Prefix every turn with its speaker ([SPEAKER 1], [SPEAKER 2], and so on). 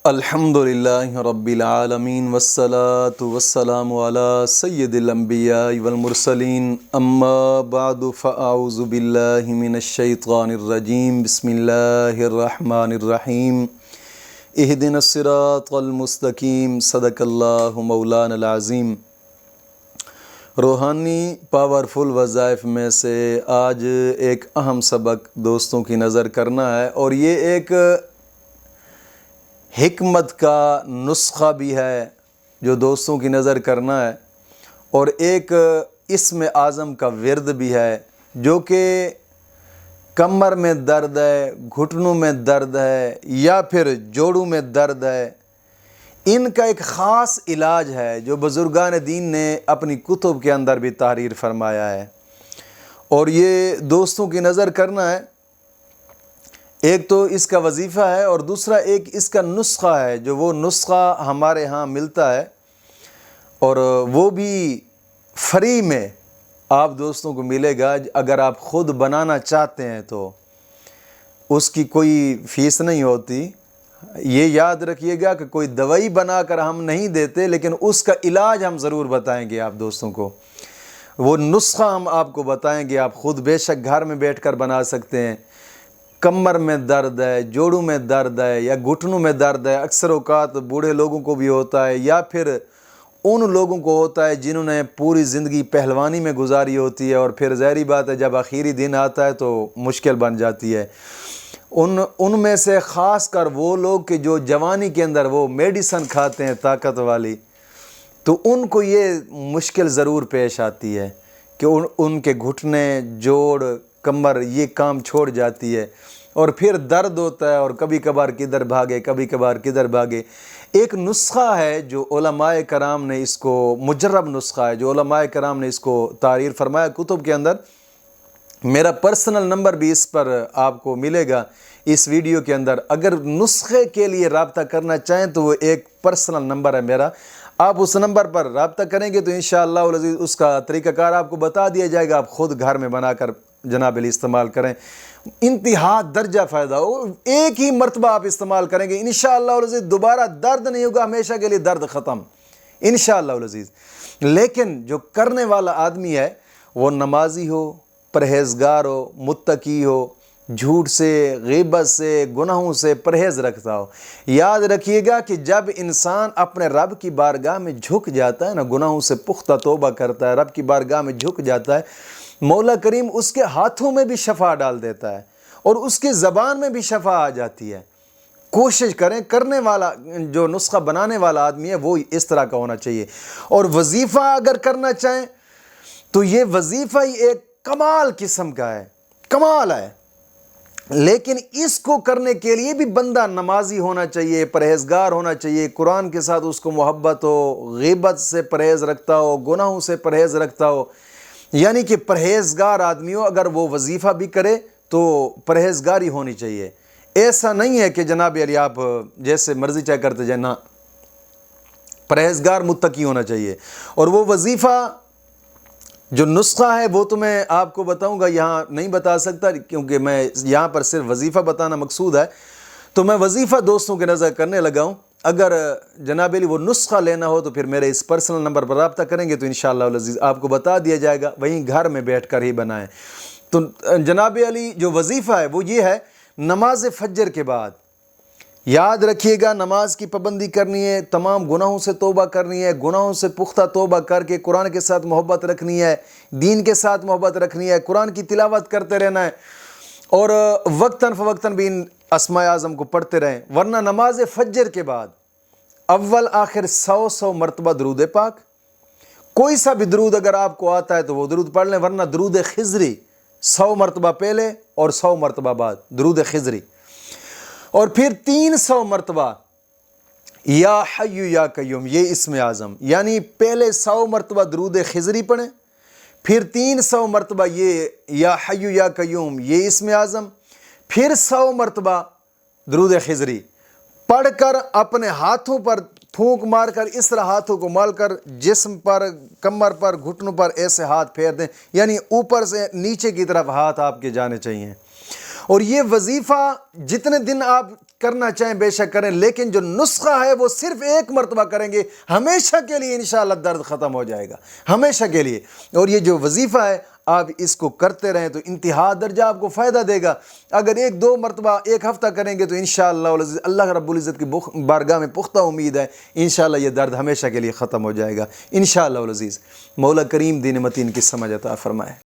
[SPEAKER 1] الحمدللہ رب العالمین والصلاة والسلام علی سید الانبیاء والمرسلین اما بعد فاعوذ باللہ من الشیطان الرجیم بسم اللہ الرحمن الرحیم اہدنا الصراط المستقیم صدق اللہ مولانا العظیم۔ روحانی پاورفل وظائف میں سے آج ایک اہم سبق دوستوں کی نظر کرنا ہے، اور یہ ایک حکمت کا نسخہ بھی ہے جو دوستوں کی نظر کرنا ہے، اور ایک اسم اعظم کا ورد بھی ہے جو کہ کمر میں درد ہے، گھٹنوں میں درد ہے یا پھر جوڑوں میں درد ہے، ان کا ایک خاص علاج ہے جو بزرگان دین نے اپنی کتب کے اندر بھی تحریر فرمایا ہے، اور یہ دوستوں کی نظر کرنا ہے۔ ایک تو اس کا وظیفہ ہے، اور دوسرا ایک اس کا نسخہ ہے جو وہ نسخہ ہمارے ہاں ملتا ہے، اور وہ بھی فری میں آپ دوستوں کو ملے گا۔ اگر آپ خود بنانا چاہتے ہیں تو اس کی کوئی فیس نہیں ہوتی۔ یہ یاد رکھیے گا کہ کوئی دوائی بنا کر ہم نہیں دیتے، لیکن اس کا علاج ہم ضرور بتائیں گے آپ دوستوں کو۔ وہ نسخہ ہم آپ کو بتائیں گے، آپ خود بے شک گھر میں بیٹھ کر بنا سکتے ہیں۔ کمر میں درد ہے، جوڑوں میں درد ہے یا گھٹنوں میں درد ہے، اکثر اوقات بوڑھے لوگوں کو بھی ہوتا ہے، یا پھر ان لوگوں کو ہوتا ہے جنہوں نے پوری زندگی پہلوانی میں گزاری ہوتی ہے، اور پھر ظاہری بات ہے جب آخری دن آتا ہے تو مشکل بن جاتی ہے۔ ان میں سے خاص کر وہ لوگ کہ جو جوانی کے اندر وہ میڈیسن کھاتے ہیں طاقت والی، تو ان کو یہ مشکل ضرور پیش آتی ہے کہ ان کے گھٹنے، جوڑ، کمر یہ کام چھوڑ جاتی ہے، اور پھر درد ہوتا ہے، اور کبھی کبھار کدھر بھاگے، کبھی کبھار کدھر بھاگے۔ ایک نسخہ ہے جو علماء کرام نے اس کو، مجرب نسخہ ہے جو علماء کرام نے اس کو تحریر فرمایا کتب کے اندر۔ میرا پرسنل نمبر بھی اس پر آپ کو ملے گا اس ویڈیو کے اندر۔ اگر نسخے کے لیے رابطہ کرنا چاہیں تو وہ ایک پرسنل نمبر ہے میرا، آپ اس نمبر پر رابطہ کریں گے تو انشاءاللہ العزیز اس کا طریقہ کار آپ کو بتا دیا جائے گا، آپ خود گھر میں بنا کر جناب علی استعمال کریں، انتہا درجہ فائدہ ہو۔ ایک ہی مرتبہ آپ استعمال کریں گے انشاءاللہ العزیز، دوبارہ درد نہیں ہوگا، ہمیشہ کے لیے درد ختم انشاءاللہ العزیز۔ لیکن جو کرنے والا آدمی ہے وہ نمازی ہو، پرہیزگار ہو، متقی ہو، جھوٹ سے، غیبت سے، گناہوں سے پرہیز رکھتا ہو۔ یاد رکھیے گا کہ جب انسان اپنے رب کی بارگاہ میں جھک جاتا ہے نا، گناہوں سے پختہ توبہ کرتا ہے، رب کی بارگاہ میں جھک جاتا ہے، مولا کریم اس کے ہاتھوں میں بھی شفا ڈال دیتا ہے، اور اس کی زبان میں بھی شفا آ جاتی ہے۔ کوشش کریں، کرنے والا جو نسخہ بنانے والا آدمی ہے وہ اس طرح کا ہونا چاہیے۔ اور وظیفہ اگر کرنا چاہیں تو یہ وظیفہ ہی ایک کمال قسم کا ہے، کمال ہے، لیکن اس کو کرنے کے لیے بھی بندہ نمازی ہونا چاہیے، پرہیزگار ہونا چاہیے، قرآن کے ساتھ اس کو محبت ہو، غیبت سے پرہیز رکھتا ہو، گناہوں سے پرہیز رکھتا ہو، یعنی کہ پرہیزگار آدمی ہو۔ اگر وہ وظیفہ بھی کرے تو پرہیزگاری ہونی چاہیے۔ ایسا نہیں ہے کہ جناب علی آپ جیسے مرضی چاہے کرتے جائیں، نہ، پرہیزگار متقی ہونا چاہیے۔ اور وہ وظیفہ جو نسخہ ہے وہ تو میں آپ کو بتاؤں گا، یہاں نہیں بتا سکتا کیونکہ میں یہاں پر صرف وظیفہ بتانا مقصود ہے، تو میں وظیفہ دوستوں کے نظر کرنے لگا ہوں۔ اگر جناب علی وہ نسخہ لینا ہو تو پھر میرے اس پرسنل نمبر پر رابطہ کریں گے تو انشاءاللہ العزیز آپ کو بتا دیا جائے گا، وہیں گھر میں بیٹھ کر ہی بنائیں۔ تو جناب علی جو وظیفہ ہے وہ یہ ہے، نماز فجر کے بعد یاد رکھیے گا نماز کی پابندی کرنی ہے، تمام گناہوں سے توبہ کرنی ہے، گناہوں سے پختہ توبہ کر کے قرآن کے ساتھ محبت رکھنی ہے، دین کے ساتھ محبت رکھنی ہے، قرآن کی تلاوت کرتے رہنا ہے، اور وقتاً فوقتاً بھی ان اسماء اعظم کو پڑھتے رہیں۔ ورنہ نماز فجر کے بعد اول آخر 100 مرتبہ درود پاک، کوئی سا بھی درود اگر آپ کو آتا ہے تو وہ درود پڑھ لیں، ورنہ درود خضری 100 مرتبہ پہلے اور 100 مرتبہ بعد درود خضری، اور پھر 300 مرتبہ یا حی یا قیوم، یہ اسم اعظم، یعنی پہلے 100 مرتبہ درود خضری پڑھیں، پھر 300 مرتبہ یہ یا حی یا قیوم یہ اسم اعظم، پھر 100 مرتبہ درود خضری پڑھ کر اپنے ہاتھوں پر پھونک مار کر اس طرح ہاتھوں کو مال کر جسم پر، کمر پر، گھٹنوں پر ایسے ہاتھ پھیر دیں، یعنی اوپر سے نیچے کی طرف ہاتھ آپ کے جانے چاہیے، اور یہ وظیفہ جتنے دن آپ کرنا چاہیں بے شک کریں، لیکن جو نسخہ ہے وہ صرف ایک مرتبہ کریں گے، ہمیشہ کے لیے انشاءاللہ درد ختم ہو جائے گا، ہمیشہ کے لیے۔ اور یہ جو وظیفہ ہے آپ اس کو کرتے رہیں تو انتہا درجہ آپ کو فائدہ دے گا۔ اگر ایک دو مرتبہ ایک ہفتہ کریں گے تو انشاءاللہ اللہ رب العزت کی بارگاہ میں پختہ امید ہے انشاءاللہ یہ درد ہمیشہ کے لیے ختم ہو جائے گا انشاءاللہ العزیز۔ مولا کریم دین متین کی سمجھ عطا فرمائے۔